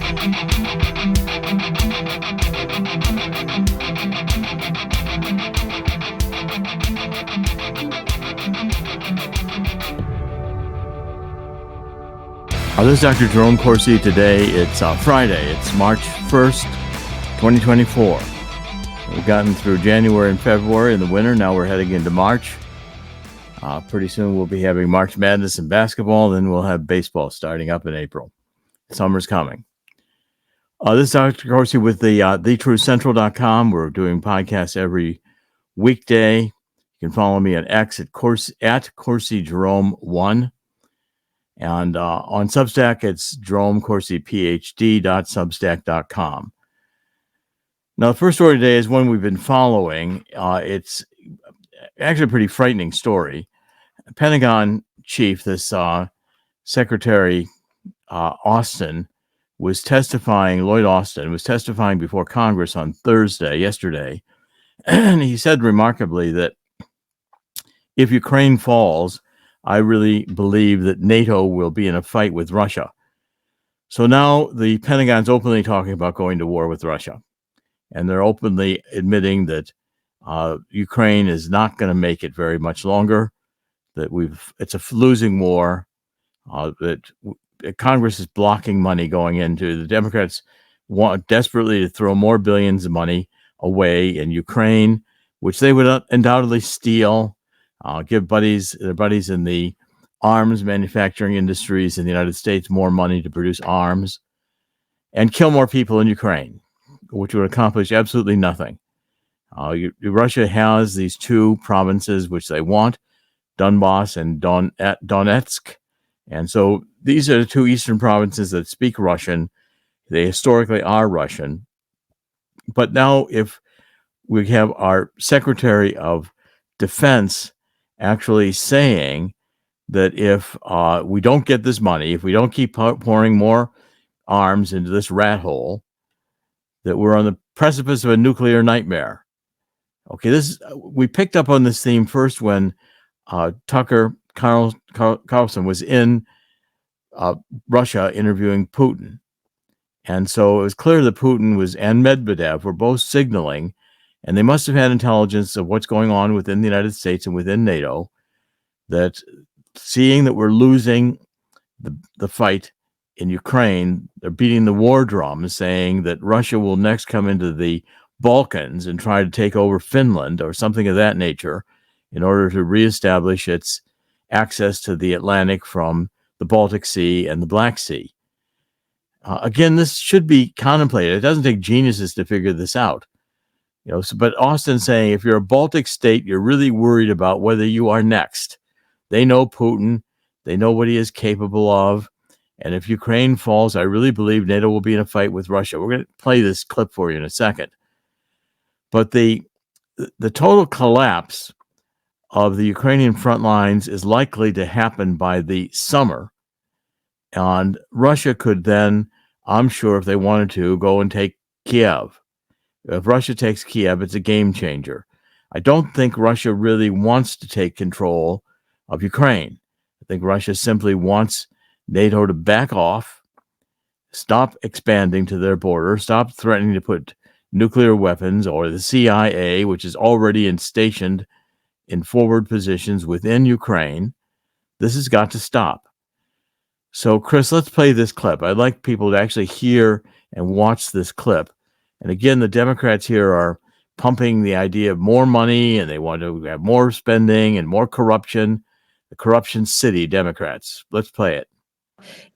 This is Dr. Jerome Corsi. Today, it's Friday. It's March 1st, 2024. We've gotten through January and February in the winter. Now we're heading into March. Pretty soon we'll be having March Madness in basketball. Then we'll have baseball starting up in April. Summer's coming. This is Dr. Corsi with the thetruthcentral.com. We're doing podcasts every weekday. You can follow me on X at CorsiJerome1. And on Substack, it's JeromeCorsiPhD.substack.com. Now, the first story today is one we've been following. It's actually a pretty frightening story. Pentagon chief, this Secretary Lloyd Austin, was testifying before Congress on yesterday, and he said remarkably that if Ukraine falls, I really believe that NATO will be in a fight with Russia. So now the Pentagon's openly talking about going to war with Russia. And they're openly admitting that Ukraine is not going to make it very much longer, that it's a losing war, that Congress is blocking money going into. The Democrats want desperately to throw more billions of money away in Ukraine, which they would undoubtedly steal. Give their buddies in the arms manufacturing industries in the United States more money to produce arms and kill more people in Ukraine, which would accomplish absolutely nothing. Russia has these two provinces which they want, Donbass and Donetsk. And so these are the two eastern provinces that speak Russian. They historically are Russian. But now if we have our Secretary of Defense actually saying that if we don't get this money, if we don't keep pouring more arms into this rat hole, that we're on the precipice of a nuclear nightmare. Okay, we picked up on this theme first when Tucker Carlson was in Russia interviewing Putin. And so it was clear that Putin and Medvedev were both signaling, and they must have had intelligence of what's going on within the United States and within NATO, that seeing that we're losing the fight in Ukraine, they're beating the war drum, saying that Russia will next come into the Balkans and try to take over Finland or something of that nature in order to reestablish its access to the Atlantic from the Baltic Sea and the Black Sea. Again, this should be contemplated. It doesn't take geniuses to figure this out. But Austin saying if you're a Baltic state, you're really worried about whether you are next. They know Putin. They know what he is capable of. And if Ukraine falls, I really believe NATO will be in a fight with Russia. We're going to play this clip for you in a second. But the total collapse of the Ukrainian front lines is likely to happen by the summer. And Russia could then, I'm sure, if they wanted to, go and take Kiev. If Russia takes Kiev, it's a game changer. I don't think Russia really wants to take control of Ukraine. I think Russia simply wants NATO to back off, stop expanding to their border, stop threatening to put nuclear weapons, or the CIA, which is already stationed in forward positions within Ukraine. This has got to stop. So, Chris, let's play this clip. I'd like people to actually hear and watch this clip. And again, the Democrats here are pumping the idea of more money, and they want to have more spending and more corruption. The corruption city Democrats. Let's play it.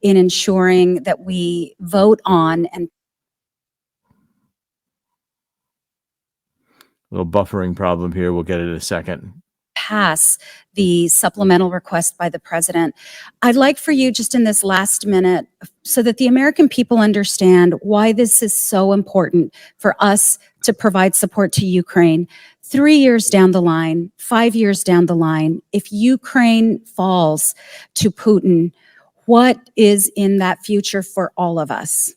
In ensuring that we vote on and a little buffering problem here. We'll get it in a second. Pass the supplemental request by the president. I'd like for you just in this last minute, so that the American people understand why this is so important for us to provide support to Ukraine. 3 years down the line, 5 years down the line, if Ukraine falls to Putin, what is in that future for all of us?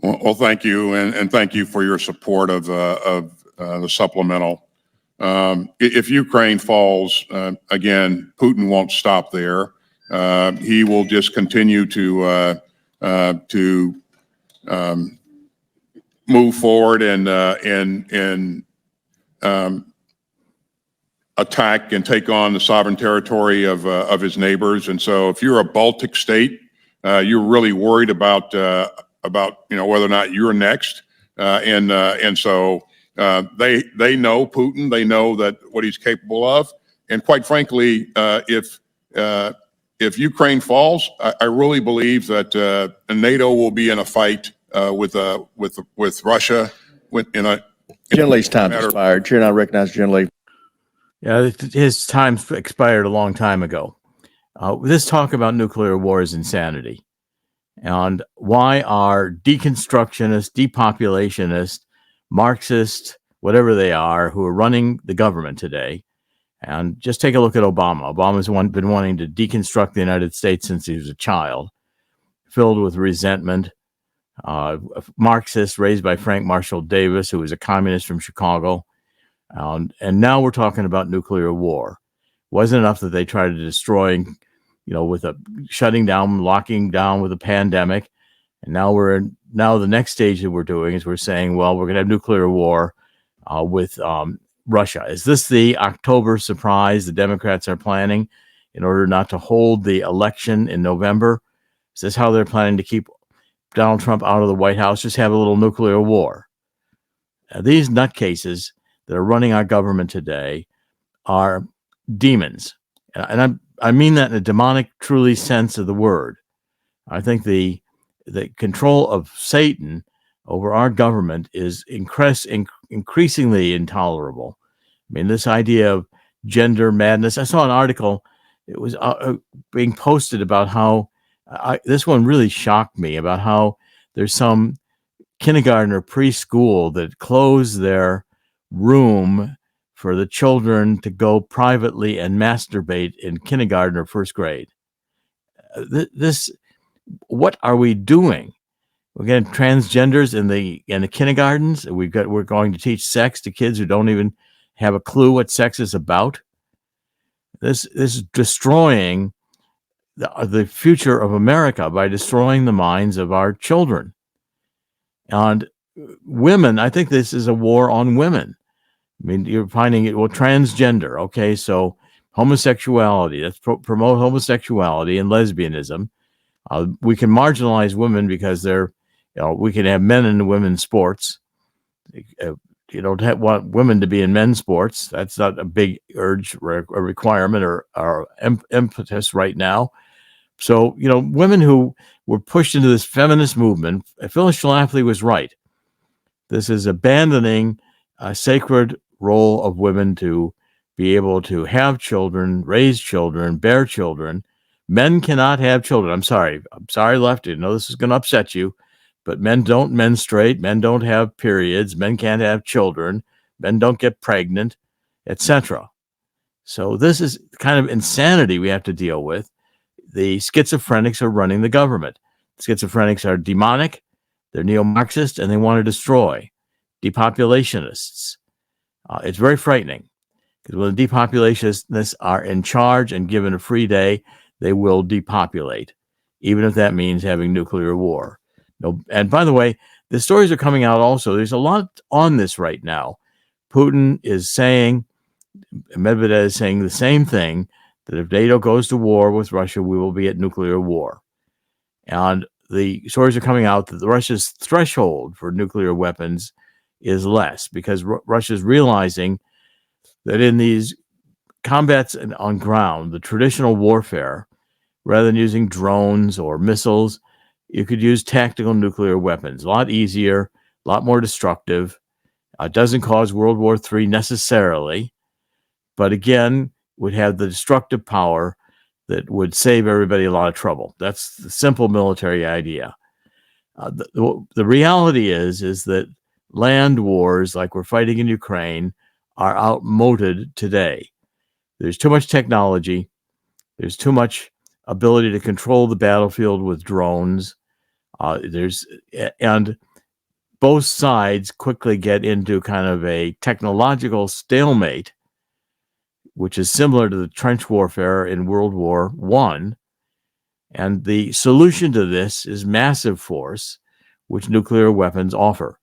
Well, thank you, and thank you for your support of the supplemental. If Ukraine falls, again, Putin won't stop there. He will just continue to move forward and attack and take on the sovereign territory of his neighbors. And so, if you're a Baltic state, you're really worried about whether or not you're next. And so they know Putin. They know that what he's capable of. And quite frankly, if Ukraine falls, I really believe that NATO will be in a fight with Russia. Generally's time expired. Chair, and I recognize Generally. Yeah, his time expired a long time ago. This talk about nuclear war is insanity. And why are deconstructionists, depopulationists, Marxists, whatever they are, who are running the government today? And just take a look at Obama. Obama's been wanting to deconstruct the United States since he was a child, filled with resentment. Marxist raised by Frank Marshall Davis, who was a communist from Chicago. And now we're talking about nuclear war. Wasn't enough that they tried to destroy, with a shutting down, locking down with a pandemic. And now the next stage that we're doing is we're saying, well, we're going to have nuclear war with Russia. Is this the October surprise the Democrats are planning in order not to hold the election in November? Is this how they're planning to keep Donald Trump out of the White House? Just have a little nuclear war. These nutcases that are running our government today are demons. And I mean that in a demonic, truly sense of the word. I think the control of Satan over our government is increasingly intolerable. I mean, this idea of gender madness. I saw an article, it was being posted about how, this one really shocked me, about how there's some kindergarten or preschool that closed their room for the children to go privately and masturbate in kindergarten or first grade. What are we doing? We're getting transgenders in the kindergartens. We're going to teach sex to kids who don't even have a clue what sex is about. This is destroying the future of America by destroying the minds of our children. And women, I think this is a war on women. I mean, you're finding it, well, transgender. Okay, so homosexuality, let's promote homosexuality and lesbianism. We can marginalize women because we can have men in women's sports. You don't want women to be in men's sports. That's not a big urge, a requirement, or impetus right now. So, women who were pushed into this feminist movement, Phyllis Schlafly was right. This is abandoning a sacred role of women to be able to have children, raise children, bear children. Men cannot have children. I'm sorry, lefty. I know this is going to upset you, but men don't menstruate. Men don't have periods. Men can't have children. Men don't get pregnant, etc. So this is kind of insanity we have to deal with. The schizophrenics are running the government. The schizophrenics are demonic. They're neo-Marxist, and they want to destroy. Depopulationists. It's very frightening, because when the depopulationists are in charge and given a free day, they will depopulate, even if that means having nuclear war. And by the way, the stories are coming out also. There's a lot on this right now. Putin is saying, Medvedev is saying the same thing, that if NATO goes to war with Russia, we will be at nuclear war. And the stories are coming out that Russia's threshold for nuclear weapons is less, because Russia's realizing that in these combats on ground, the traditional warfare, rather than using drones or missiles, you could use tactical nuclear weapons. A lot easier, a lot more destructive. Doesn't cause World War III necessarily, but again, would have the destructive power that would save everybody a lot of trouble. That's the simple military idea. The reality is that land wars, like we're fighting in Ukraine, are outmoded today. There's too much technology. There's too much ability to control the battlefield with drones. And both sides quickly get into kind of a technological stalemate, which is similar to the trench warfare in World War I. And the solution to this is massive force, which nuclear weapons offer.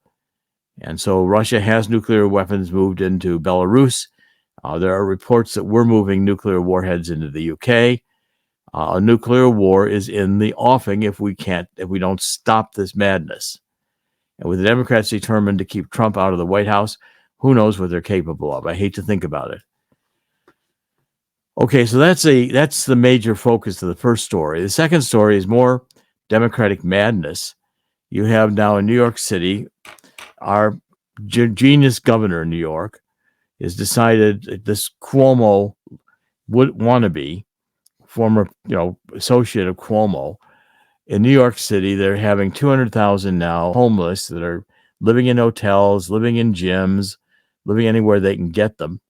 And so Russia has nuclear weapons moved into Belarus. There are reports that we're moving nuclear warheads into the UK. A nuclear war is in the offing if we don't stop this madness. And with the Democrats determined to keep Trump out of the White House, who knows what they're capable of? I hate to think about it. Okay, so that's the major focus of the first story. The second story is more Democratic madness. You have now in New York City, our genius governor in New York has decided that this Cuomo wannabe, former associate of Cuomo, in New York City, they're having 200,000 now homeless that are living in hotels, living in gyms, living anywhere they can get them.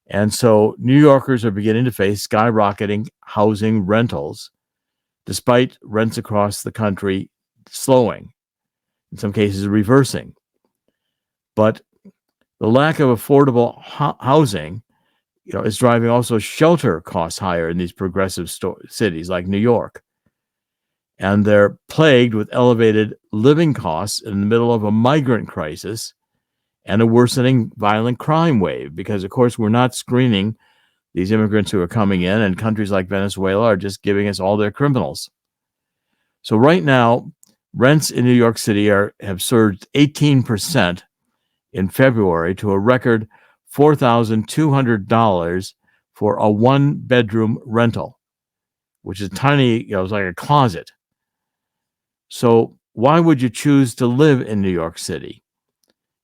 And so New Yorkers are beginning to face skyrocketing housing rentals, despite rents across the country slowing, in some cases reversing. But the lack of affordable housing, is driving also shelter costs higher in these progressive cities like New York. And they're plagued with elevated living costs in the middle of a migrant crisis and a worsening violent crime wave, because, of course, we're not screening these immigrants who are coming in, and countries like Venezuela are just giving us all their criminals. So right now, rents in New York City have surged 18% in February to a record $4,200 for a one-bedroom rental, which is tiny, it's like a closet. So why would you choose to live in New York City?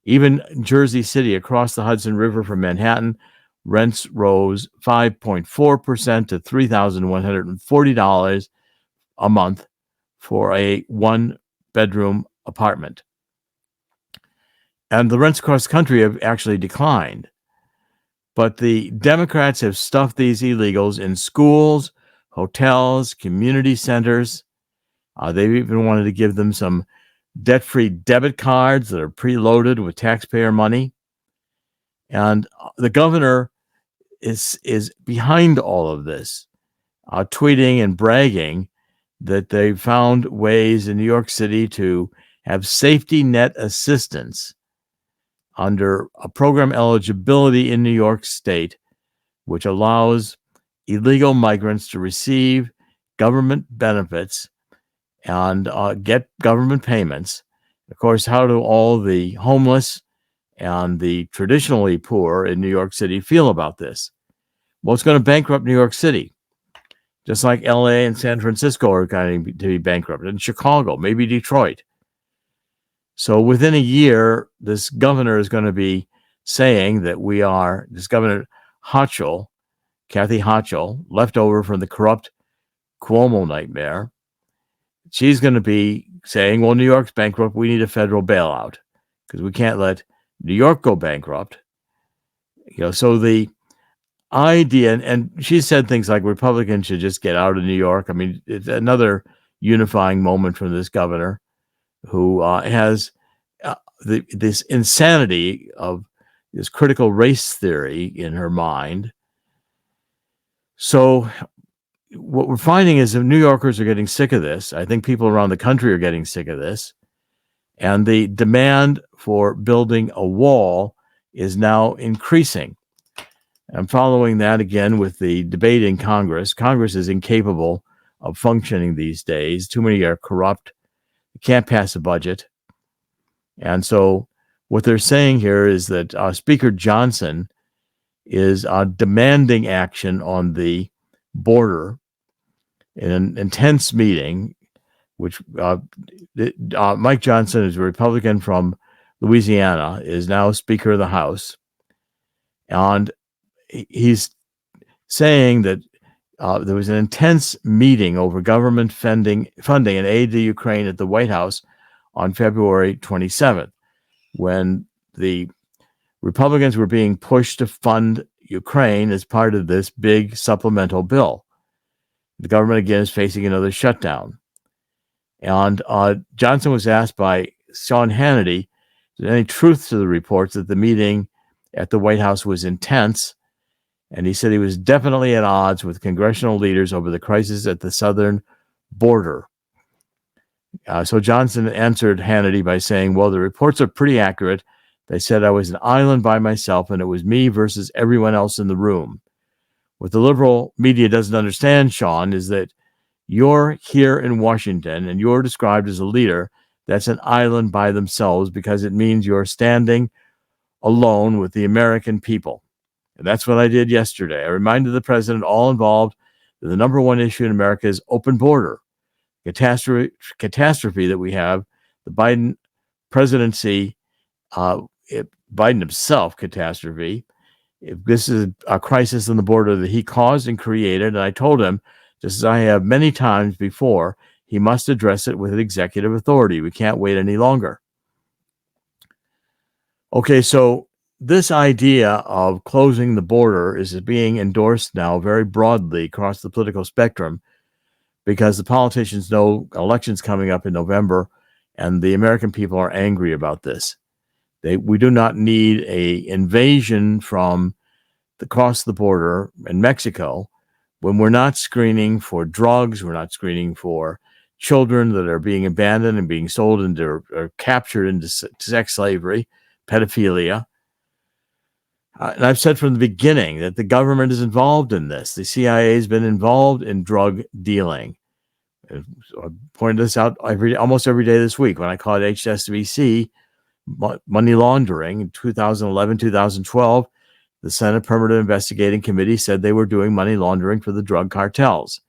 Even Jersey City, across the Hudson River from Manhattan, rents rose 5.4% to $3,140 a month for a one-bedroom apartment. And the rents across the country have actually declined. But the Democrats have stuffed these illegals in schools, hotels, community centers. They've even wanted to give them some debt-free debit cards that are preloaded with taxpayer money. And the governor is behind all of this, tweeting and bragging that they found ways in New York City to have safety net assistance under a program eligibility in New York State, which allows illegal migrants to receive government benefits and get government payments. Of course, how do all the homeless and the traditionally poor in New York City feel about this? Well, it's going to bankrupt New York City, just like LA and San Francisco are going to be bankrupted, and Chicago, maybe Detroit. So within a year, this governor is going to be saying that this Governor Hochul, Kathy Hochul, left over from the corrupt Cuomo nightmare, she's going to be saying, well, New York's bankrupt, we need a federal bailout because we can't let New York go bankrupt. So the idea, and she said things like Republicans should just get out of New York. I mean, it's another unifying moment from this governor who has this insanity of this critical race theory in her mind. So what we're finding is that New Yorkers are getting sick of this. I think people around the country are getting sick of this. And the demand for building a wall is now increasing. I'm following that again with the debate in Congress. Congress is incapable of functioning these days. Too many are corrupt. Can't pass a budget. And so what they're saying here is that Speaker Johnson is demanding action on the border in an intense meeting, which Mike Johnson, is a Republican from Louisiana, is now Speaker of the House. And he's saying that there was an intense meeting over government funding and aid to Ukraine at the White House on February 27th, when the Republicans were being pushed to fund Ukraine as part of this big supplemental bill. The government, again, is facing another shutdown. And Johnson was asked by Sean Hannity, is there any truth to the reports that the meeting at the White House was intense? And he said he was definitely at odds with congressional leaders over the crisis at the southern border. So Johnson answered Hannity by saying, well, the reports are pretty accurate. They said I was an island by myself and it was me versus everyone else in the room. What the liberal media doesn't understand, Sean, is that you're here in Washington and you're described as a leader that's an island by themselves because it means you're standing alone with the American people. And that's what I did yesterday. I reminded the president, all involved, that the number one issue in America is open border. Catastrophe that we have, the Biden presidency, Biden himself catastrophe. If this is a crisis on the border that he caused and created, and I told him, just as I have many times before, he must address it with executive authority. We can't wait any longer. Okay, so this idea of closing the border is being endorsed now very broadly across the political spectrum because the politicians know elections coming up in November and the American people are angry about this. We do not need an invasion from across the border in Mexico when we're not screening for drugs, we're not screening for children that are being abandoned and being sold into or captured into sex slavery, pedophilia. And I've said from the beginning that the government is involved in this. The CIA has been involved in drug dealing. I pointed this out almost every day this week when I called HSBC money laundering in 2011, 2012. The Senate Permanent Investigating Committee said they were doing money laundering for the drug cartels.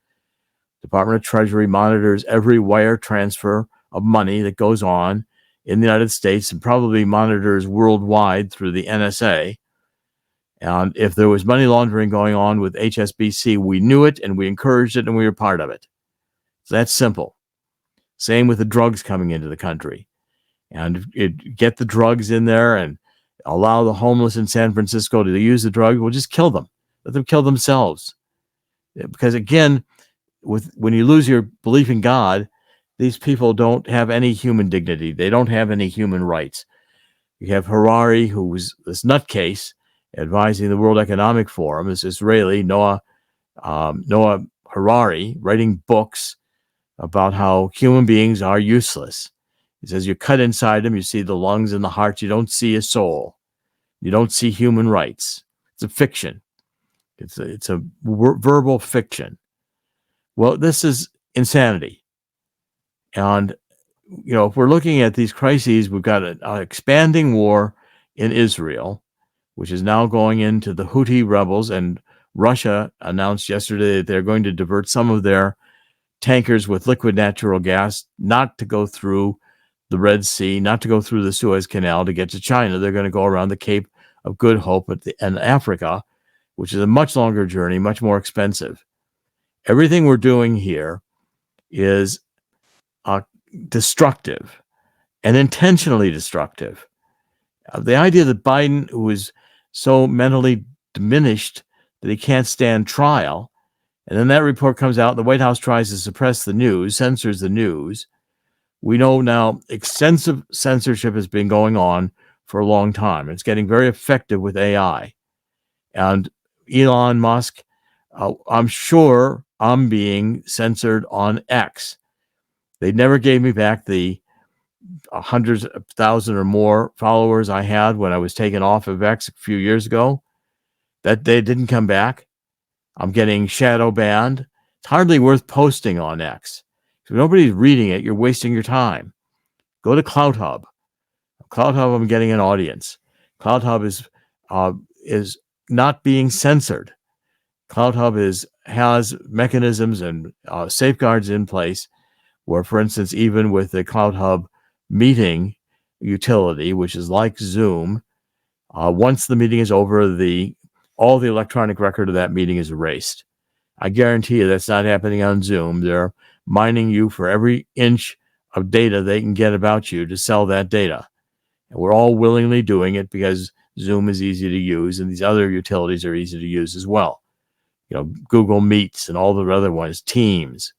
Department of Treasury monitors every wire transfer of money that goes on in the United States and probably monitors worldwide through the NSA. And if there was money laundering going on with HSBC, we knew it and we encouraged it and we were part of it. So that's simple. Same with the drugs coming into the country. And get the drugs in there and allow the homeless in San Francisco to use the drug. We'll just kill them. Let them kill themselves. Because again, when you lose your belief in God, these people don't have any human dignity. They don't have any human rights. You have Harari, who was this nutcase advising the World Economic Forum, this Israeli, Noah Harari, writing books about how human beings are useless. He says you cut inside them, you see the lungs and the heart, you don't see a soul. You don't see human rights. It's a fiction. It's a verbal fiction. Well, this is insanity. And, if we're looking at these crises, we've got an expanding war in Israel, which is now going into the Houthi rebels. And Russia announced yesterday that they're going to divert some of their tankers with liquid natural gas, not to go through the Red Sea, not to go through the Suez Canal to get to China. They're going to go around the Cape of Good Hope in Africa, which is a much longer journey, much more expensive. Everything we're doing here is destructive and intentionally destructive. The idea that Biden, who is so mentally diminished that he can't stand trial, and then that report comes out, the White House tries to suppress the news, censors the news. We know now extensive censorship has been going on for a long time. It's getting very effective with AI. And Elon Musk, I'm sure I'm being censored on X. They never gave me back the hundreds of thousands or more followers I had when I was taken off of X a few years ago. That they didn't come back. I'm getting shadow banned. It's hardly worth posting on X. If nobody's reading it, you're wasting your time. Go to CloutHub. CloutHub, I'm getting an audience. CloutHub is not being censored. CloutHub has mechanisms and safeguards in place where, for instance, even with the CloutHub meeting utility, which is like Zoom, once the meeting is over, all the electronic record of that meeting is erased. I guarantee you that's not happening on Zoom. They're mining you for every inch of data they can get about you to sell that data. And we're all willingly doing it because Zoom is easy to use and these other utilities are easy to use as well. Google Meets and all the other ones, Teams.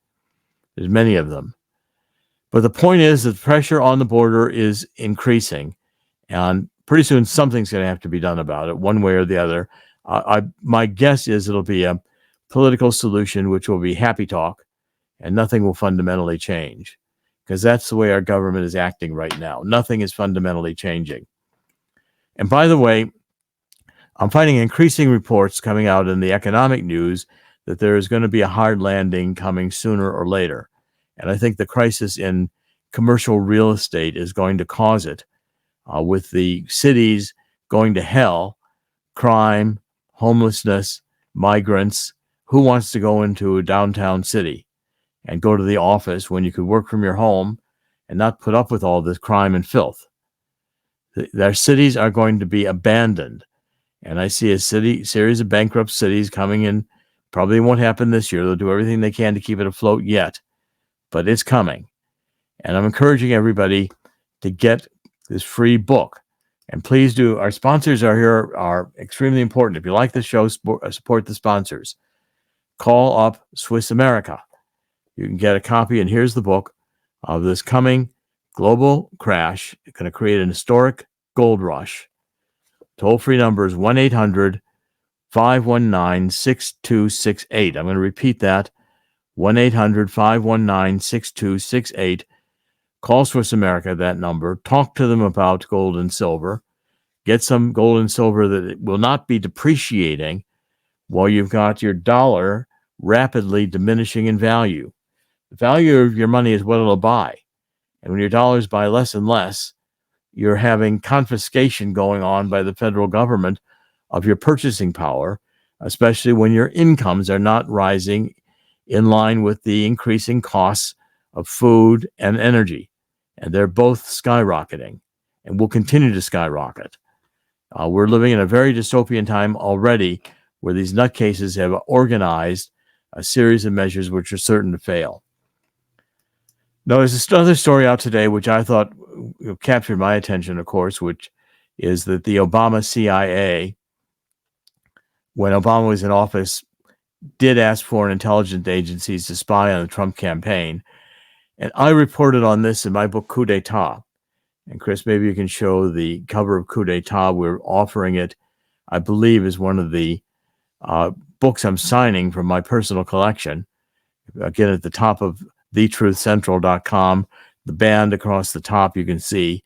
There's many of them. But the point is that pressure on the border is increasing. And pretty soon something's going to have to be done about it, one way or the other. My guess is it'll be a political solution, which will be happy talk, and nothing will fundamentally change. because that's the way our government is acting right now. Nothing is fundamentally changing. And by the way, I'm finding increasing reports coming out in the economic news that there is going to be a hard landing coming sooner or later. And I think the crisis in commercial real estate is going to cause it, with the cities going to hell, crime, homelessness, migrants. Who wants to go into a downtown city and go to the office when you could work from your home and not put up with all this crime and filth? Their cities are going to be abandoned. And I see a series of bankrupt cities coming in. Probably won't happen this year. They'll do everything they can to keep it afloat yet, but it's coming. And I'm encouraging everybody to get this free book. And please do. Our sponsors are extremely important. If you like the show, support the sponsors. Call up Swiss America. You can get a copy, and here's the book of this coming global crash. It's going to create an historic gold rush. Toll-free number is 1-800-519-6268. I'm going to repeat that, 1-800-519-6268. Call Swiss America, that number. Talk to them about gold and silver. Get some gold and silver that will not be depreciating while you've got your dollar rapidly diminishing in value. The value of your money is what it'll buy. And when your dollars buy less and less, you're having confiscation going on by the federal government of your purchasing power, especially when your incomes are not rising in line with the increasing costs of food and energy. And they're both skyrocketing and will continue to skyrocket. We're living in a very dystopian time already where these nutcases have organized a series of measures which are certain to fail. Now, there's another story out today which I thought captured my attention, of course, which is that the Obama CIA, when Obama was in office, did ask foreign intelligence agencies to spy on the Trump campaign. And I reported on this in my book, Coup d'etat. And Chris, maybe you can show the cover of Coup d'etat. We're offering it, I believe, is one of the books I'm signing from my personal collection. Again, at the top of thetruthcentral.com, the band across the top, you can see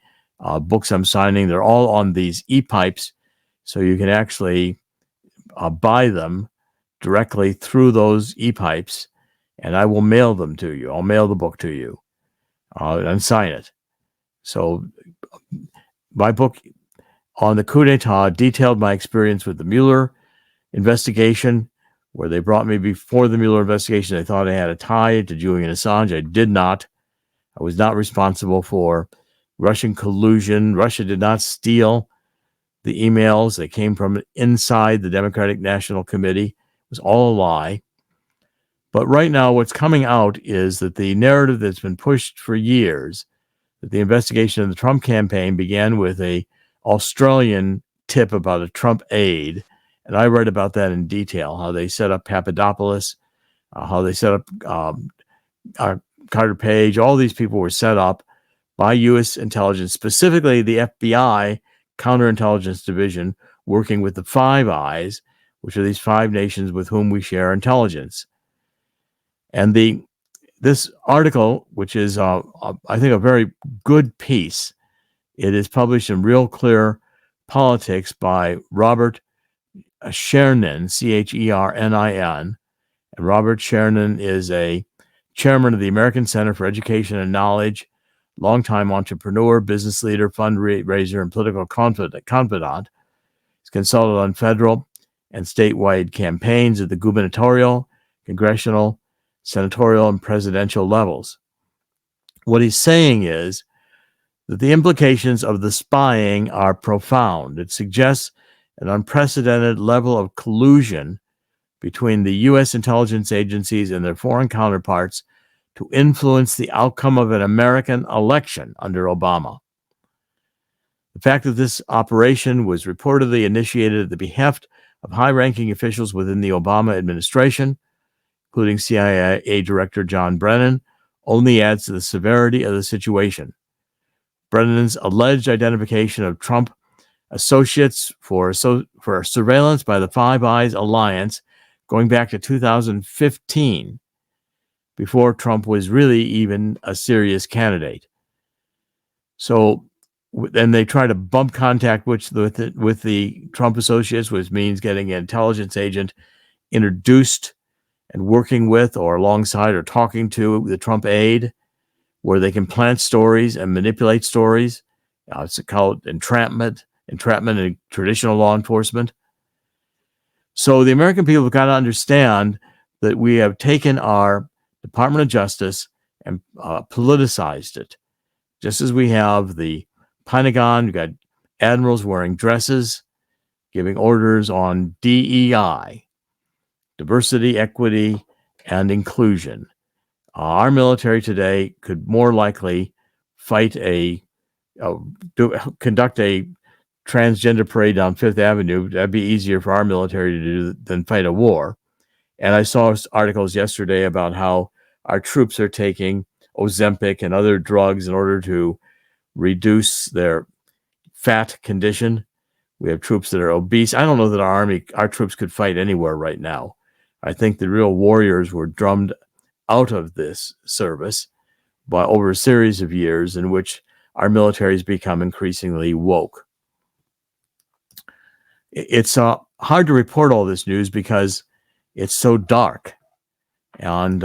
books I'm signing. They're all on these e-pipes, so you can actually buy them directly through those e-pipes, and I will mail them to you. I'll mail the book to you and sign it. So my book on the coup d'etat detailed my experience with the Mueller investigation, where they brought me before the Mueller investigation. They thought I had a tie to Julian Assange. I did not. I was not responsible for Russian collusion. Russia did not steal the emails. They came from inside the Democratic National Committee. It was all a lie. But right now, what's coming out is that the narrative that's been pushed for years, that the investigation of the Trump campaign began with an Australian tip about a Trump aide. And I read about that in detail, how they set up Papadopoulos, how they set up Carter Page. All these people were set up by U.S. intelligence, specifically the FBI Counterintelligence Division, working with the Five Eyes, which are these five nations with whom we share intelligence. And this article, which is, I think, a very good piece, it is published in Real Clear Politics by Robert Chernin, Chernin. And Robert Chernin is a chairman of the American Center for Education and Knowledge, longtime entrepreneur, business leader, fundraiser, and political confidant. He's consulted on federal and statewide campaigns at the gubernatorial, congressional, senatorial, and presidential levels. What he's saying is that the implications of the spying are profound. It suggests an unprecedented level of collusion between the U.S. intelligence agencies and their foreign counterparts to influence the outcome of an American election under Obama. The fact that this operation was reportedly initiated at the behest of high-ranking officials within the Obama administration, including CIA Director John Brennan, only adds to the severity of the situation. Brennan's alleged identification of Trump associates for surveillance by the Five Eyes Alliance going back to 2015 before Trump was really even a serious candidate. So then they try to bump contact with the Trump associates, which means getting an intelligence agent introduced and working with or alongside or talking to the Trump aide, where they can plant stories and manipulate stories. It's called entrapment in traditional law enforcement. So the American people have got to understand that we have taken our Department of Justice and politicized it. Just as we have the Pentagon, we've got admirals wearing dresses, giving orders on DEI, diversity, equity, and inclusion. Our military today could more likely conduct a transgender parade down Fifth Avenue. That'd be easier for our military to do than fight a war. And I saw articles yesterday about how our troops are taking Ozempic and other drugs in order to reduce their fat condition. We have troops that are obese. I don't know that our troops could fight anywhere right now. I think the real warriors were drummed out of this service by over a series of years in which our military has become increasingly woke. It's hard to report all this news because it's so dark. And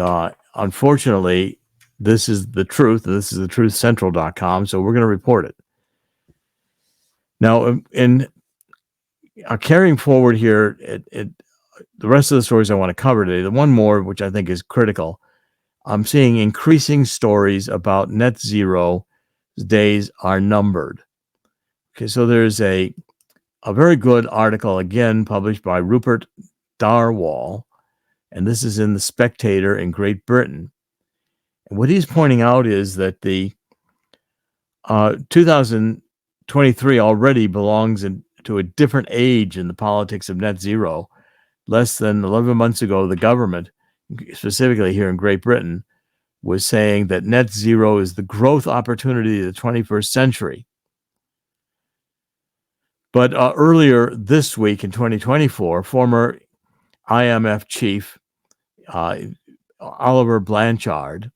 unfortunately, this is the truth, and this is the truthcentral.com, so we're going to report it. Now, in carrying forward here, the rest of the stories I want to cover today, the one more, which I think is critical, I'm seeing increasing stories about net zero days are numbered. Okay, so there's a very good article, again, published by Rupert Darwall, and this is in The Spectator in Great Britain. And what he's pointing out is that the 2023 already belongs to a different age in the politics of net zero. Less than 11 months ago, the government, specifically here in Great Britain, was saying that net zero is the growth opportunity of the 21st century. But earlier this week in 2024, former IMF chief Oliver Blanchard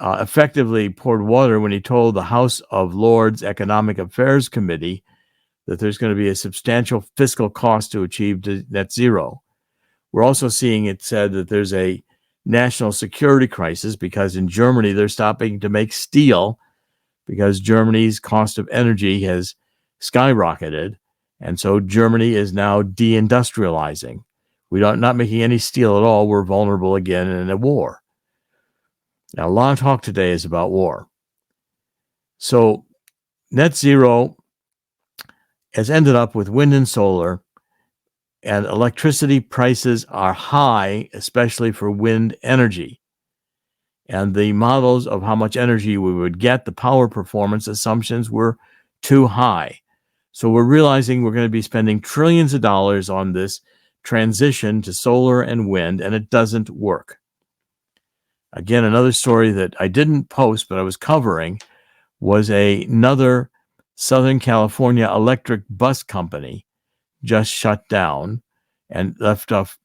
effectively poured water when he told the House of Lords Economic Affairs Committee that there's going to be a substantial fiscal cost to achieve net zero. We're also seeing it said that there's a national security crisis because in Germany they're stopping to make steel because Germany's cost of energy has skyrocketed, and so Germany is now deindustrializing. We're not making any steel at all. We're vulnerable again in a war. Now, a lot of talk today is about war. So net zero has ended up with wind and solar, and electricity prices are high, especially for wind energy. And the models of how much energy we would get, the power performance assumptions were too high. So we're realizing we're going to be spending trillions of dollars on this transition to solar and wind, and it doesn't work. Again, another story that I didn't post, but I was covering, was another Southern California electric bus company just shut down and left off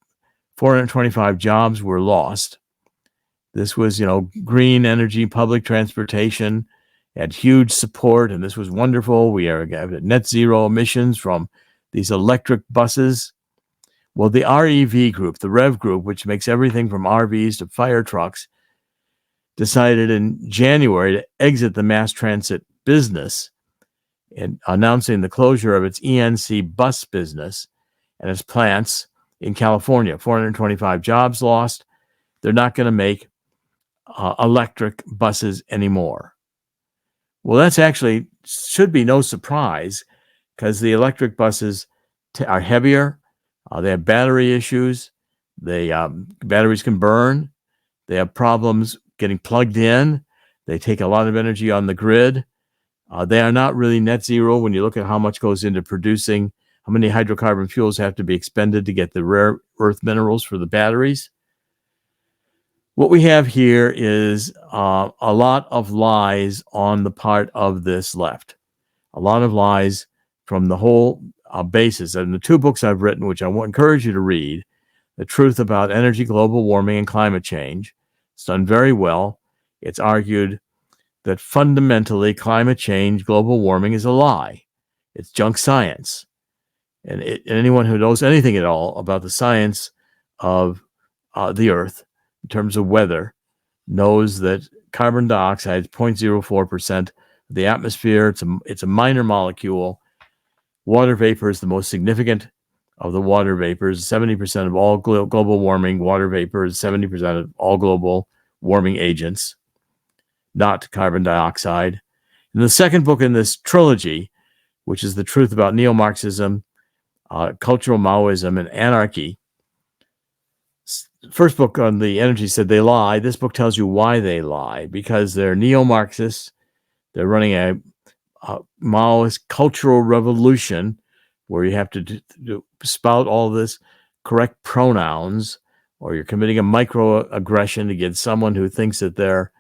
425 jobs were lost. This was, green energy, public transportation, had huge support, and this was wonderful. We are at net zero emissions from these electric buses. Well, the REV group, the REV group, which makes everything from RVs to fire trucks, decided in January to exit the mass transit business and announcing the closure of its ENC bus business and its plants in California. 425 jobs lost. They're not going to make electric buses anymore. Well, that's actually should be no surprise because the electric buses are heavier. They have battery issues. Batteries can burn. They have problems getting plugged in. They take a lot of energy on the grid. They are not really net zero when you look at how much goes into producing, how many hydrocarbon fuels have to be expended to get the rare earth minerals for the batteries. What we have here is a lot of lies on the part of this left. A lot of lies from the whole basis. And the two books I've written, which I encourage you to read, The Truth About Energy, Global Warming, and Climate Change, It's done very well. It's argued that fundamentally climate change, global warming is a lie. It's junk science. And anyone who knows anything at all about the science of the Earth in terms of weather knows that carbon dioxide is 0.04% of the atmosphere. It's a minor molecule. Water vapor is the most significant of the water vapors. 70% of all global warming water vapor is 70% of all global warming agents, not carbon dioxide. And the second book in this trilogy, which is The Truth About Neo-Marxism, Cultural Maoism, and Anarchy. First book on the energy said they lie. This book tells you why they lie, because they're neo-Marxists. They're running a Maoist cultural revolution where you have to spout all this correct pronouns, or you're committing a microaggression against someone who thinks that their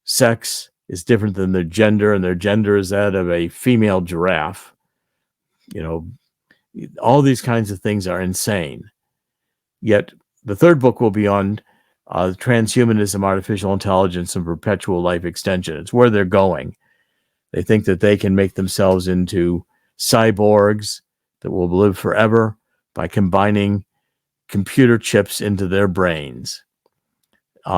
sex is different than their gender, and their gender is that of a female giraffe. You know, all these kinds of things are insane. Yet the third book will be on transhumanism, artificial intelligence, and perpetual life extension. It's where they're going. They think that they can make themselves into cyborgs that will live forever by combining computer chips into their brains.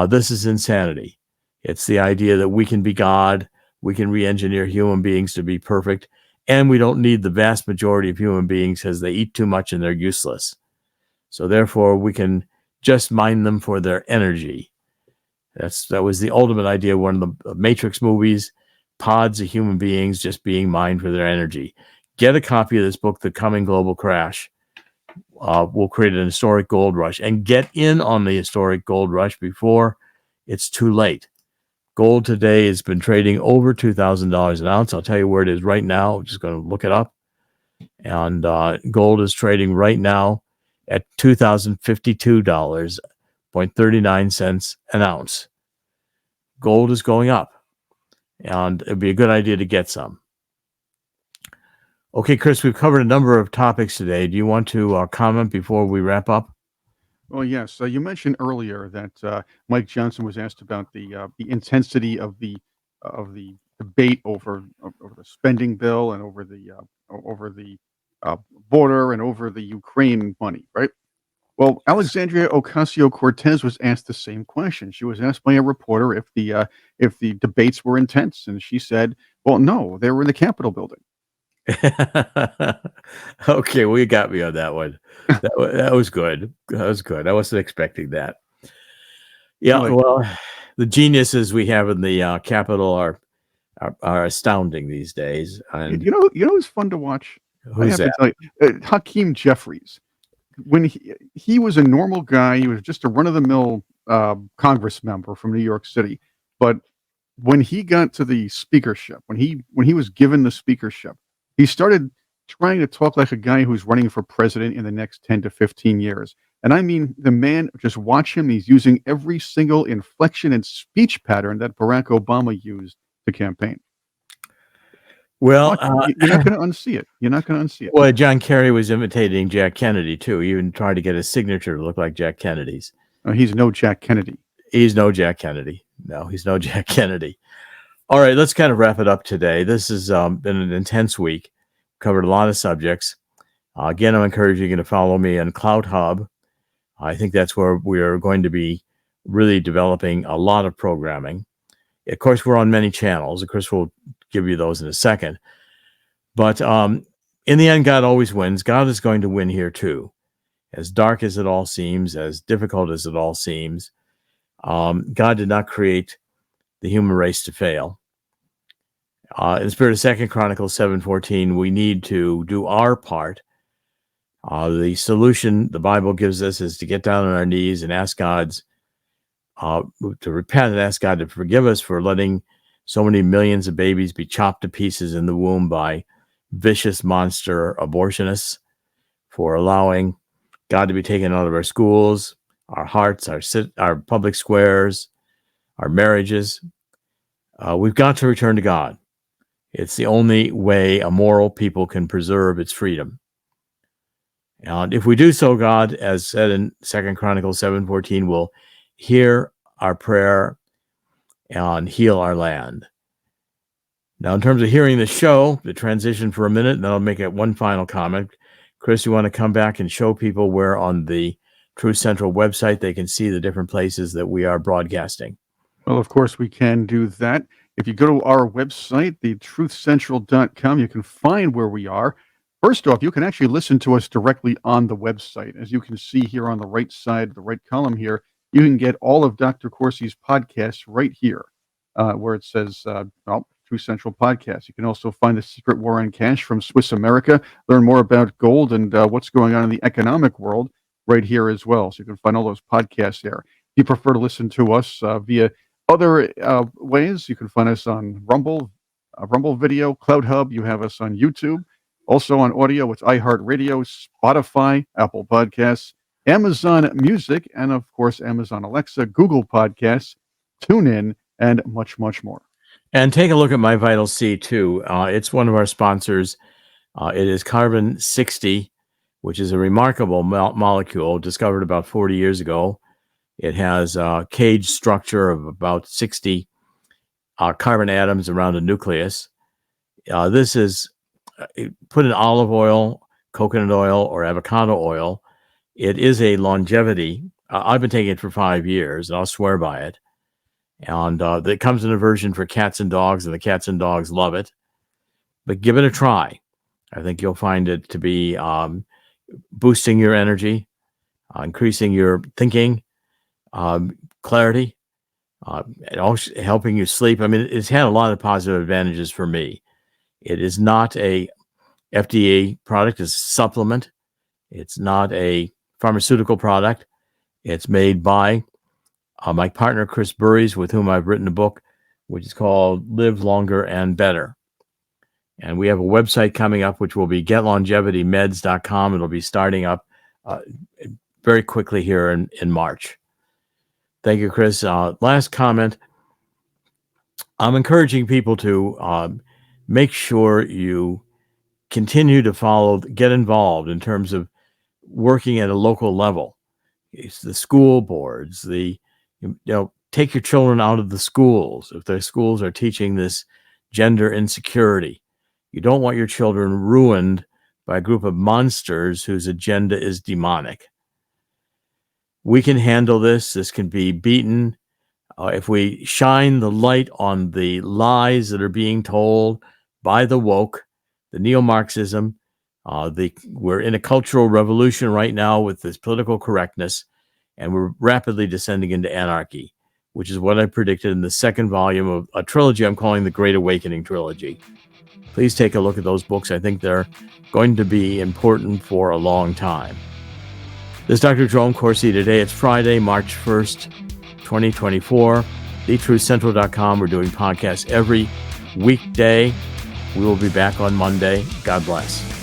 This is insanity. It's the idea that we can be God, we can re-engineer human beings to be perfect, and we don't need the vast majority of human beings because they eat too much and they're useless. So therefore, we can just mine them for their energy. That was the ultimate idea of one of the Matrix movies, pods of human beings just being mined for their energy. Get a copy of this book, The Coming Global Crash. Will create an historic gold rush, and get in on the historic gold rush before it's too late. Gold today has been trading over $2,000 an ounce. I'll tell you where it is right now. I'm just going to look it up. And gold is trading right now at $2,052.39 an ounce. Gold is going up, and it'd be a good idea to get some. Okay, Chris, we've covered a number of topics today. Do you want to comment before we wrap up? Well, yes. You mentioned earlier that Mike Johnson was asked about the intensity of the debate over the spending bill and over the border and over the Ukraine money, right? Well, Alexandria Ocasio-Cortez was asked the same question. She was asked by a reporter if the debates were intense, and she said, "Well, no, they were in the Capitol building." Okay, well, you got me on that one. That was good. That was good. I wasn't expecting that. Yeah, Right. well, the geniuses we have in the Capitol are astounding these days. And You know who's fun to watch? I who's have to that? tell you, Hakeem Jeffries. When he was a normal guy, he was just a run-of-the-mill Congress member from New York City. But when he got to the speakership, when he was given the speakership, he started trying to talk like a guy who's running for president in the next 10 to 15 years. And I mean, the man, just watch him. He's using every single inflection and speech pattern that Barack Obama used to campaign. Well, You're not going to unsee it. You're not going to unsee it. well, John Kerry was imitating Jack Kennedy too. He even tried to get his signature to look like Jack Kennedy's. He's no Jack Kennedy. He's no Jack Kennedy. No, he's no Jack Kennedy. All right, let's kind of wrap it up today. This has been an intense week. Covered a lot of subjects. Again, I'm encouraging you to follow me on Cloud Hub. I think that's where we are going to be really developing a lot of programming. Of course, we're on many channels. Of course, we'll give you those in a second. But in the end, God always wins. God is going to win here too. As dark as it all seems, as difficult as it all seems, God did not create the human race to fail. In the spirit of 2 Chronicles 7:14, we need to do our part. The solution the Bible gives us is to get down on our knees and ask to repent and ask God to forgive us for letting so many millions of babies be chopped to pieces in the womb by vicious monster abortionists, for allowing God to be taken out of our schools, our hearts, our public squares, our marriages. We've got to return to God. It's the only way a moral people can preserve its freedom. And if we do so, God, as said in 2 Chronicles 7:14, will hear our prayer and heal our land. Now, in terms of hearing the show, the transition for a minute, and then I'll make it one final comment. Chris, you want to come back and show people where on the Truth Central website they can see the different places that we are broadcasting? Well, of course, we can do that. If you go to our website, thetruthcentral.com, you can find where we are. First off, you can actually listen to us directly on the website. As you can see here on the right side, the right column here, you can get all of Dr. Corsi's podcasts right here, where it says, Truth Central Podcast. You can also find The Secret War on Cash from Swiss America, learn more about gold and what's going on in the economic world right here as well. So you can find all those podcasts there. If you prefer to listen to us via other ways, you can find us on Rumble Video, Cloud Hub. You have us on YouTube. Also on audio, it's iHeartRadio, Spotify, Apple Podcasts, Amazon Music, and of course, Amazon Alexa, Google Podcasts, TuneIn, and much, much more. And take a look at My Vital C too. It's one of our sponsors. It is carbon-60, which is a remarkable molecule discovered about 40 years ago. It has a cage structure of about 60 carbon atoms around a nucleus. This is put in olive oil, coconut oil, or avocado oil. It is a longevity. I've been taking it for 5 years, and I'll swear by it. And it comes in a version for cats and dogs, and the cats and dogs love it. But give it a try. I think you'll find it to be boosting your energy, increasing your thinking, clarity, and also helping you sleep. I mean, it's had a lot of positive advantages for me. It is not a FDA product. It's a supplement. It's not a pharmaceutical product. It's made by my partner, Chris Burries, with whom I've written a book, which is called Live Longer and Better. And we have a website coming up, which will be getlongevitymeds.com. It'll be starting up very quickly here in March. Thank you, Chris. Last comment. I'm encouraging people to make sure you continue to get involved in terms of working at a local level. It's the school boards, take your children out of the schools if their schools are teaching this gender insecurity. You don't want your children ruined by a group of monsters whose agenda is demonic. We can handle this. This can be beaten. If we shine the light on the lies that are being told by the woke, the Neo-Marxism, we're in a cultural revolution right now with this political correctness, and we're rapidly descending into anarchy, which is what I predicted in the second volume of a trilogy I'm calling the Great Awakening Trilogy. Please take a look at those books. I think they're going to be important for a long time. This is Dr. Jerome Corsi. Today it's Friday, March 1st, 2024. TheTruthCentral.com. We're doing podcasts every weekday. We will be back on Monday. God bless.